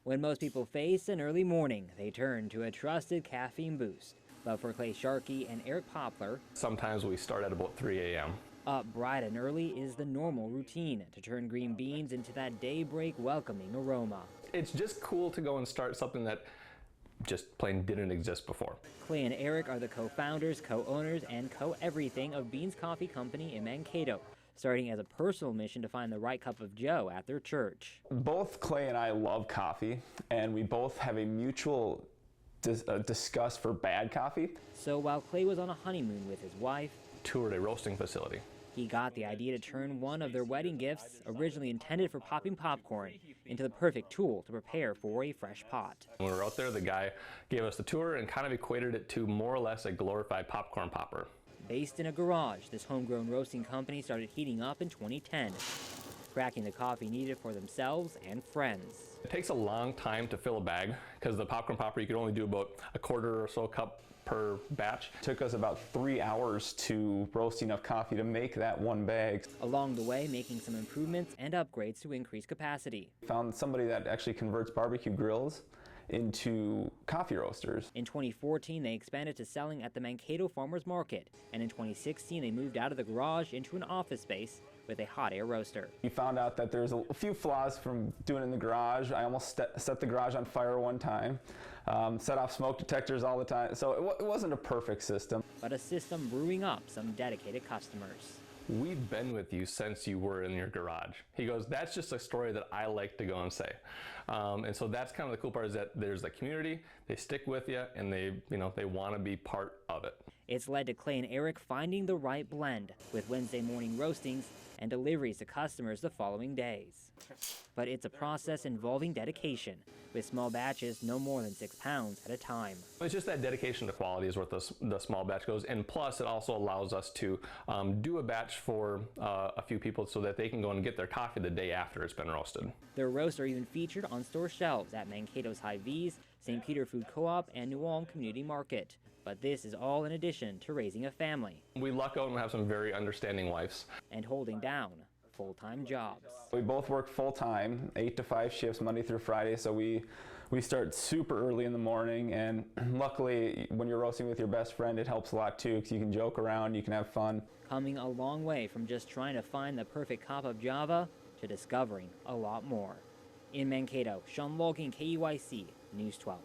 When most people face an early morning, they turn to a trusted caffeine boost. But for Clay Sharkey and Eric Poplar, sometimes we start at about 3 a.m. Up bright and early is the normal routine to turn green beans into that daybreak welcoming aroma. It's just cool to go and start something that just plain didn't exist before. Clay and Eric are the co-founders, co-owners, and co-everything of Beans Coffee Company in Mankato, starting as a personal mission to find the right cup of joe at their church. Both Clay and I love coffee, and we both have a mutual disgust for bad coffee. So while Clay was on a honeymoon with his wife, toured a roasting facility. He got the idea to turn one of their wedding gifts, originally intended for popping popcorn, into the perfect tool to prepare for a fresh pot. When we were out there, the guy gave us the tour and kind of equated it to more or less a glorified popcorn popper. Based in a garage, this homegrown roasting company started heating up in 2010, cracking the coffee needed for themselves and friends. It takes a long time to fill a bag because the popcorn popper, you could only do about a quarter or so cup per batch. It took us about 3 hours to roast enough coffee to make that one bag. Along the way, making some improvements and upgrades to increase capacity. Found somebody that actually converts barbecue grills into coffee roasters. In 2014, they expanded to selling at the Mankato Farmers Market, and in 2016, they moved out of the garage into an office space with a hot air roaster. We found out that there's a few flaws from doing it in the garage. I almost set the garage on fire one time, set off smoke detectors all the time, so it wasn't a perfect system. But a system brewing up some dedicated customers. We've been with you since you were in your garage. He goes, that's just a story that I like to go and say. And so that's kind of the cool part, is that there's the community, they stick with you, and they want to be part of it. It's led to Clay and Eric finding the right blend, with Wednesday morning roastings and deliveries to customers the following days. But it's a process involving dedication, with small batches no more than 6 pounds at a time. It's just that dedication to quality is where the small batch goes, and plus it also allows us to do a batch for a few people so that they can go and get their coffee the day after it's been roasted. Their roasts are even featured on store shelves at Mankato's Hy-Vee's, St. Peter Food Co-op, and New Ulm Community Market. But this is all in addition to raising a family. We luck out and have some very understanding wives. And holding down full-time jobs. We both work full-time, 8 to 5 shifts Monday through Friday, so we start super early in the morning, and luckily when you're roasting with your best friend, it helps a lot too, because you can joke around, you can have fun. Coming a long way from just trying to find the perfect cup of Java to discovering a lot more. In Mankato, Sean Logan, KUIC News 12.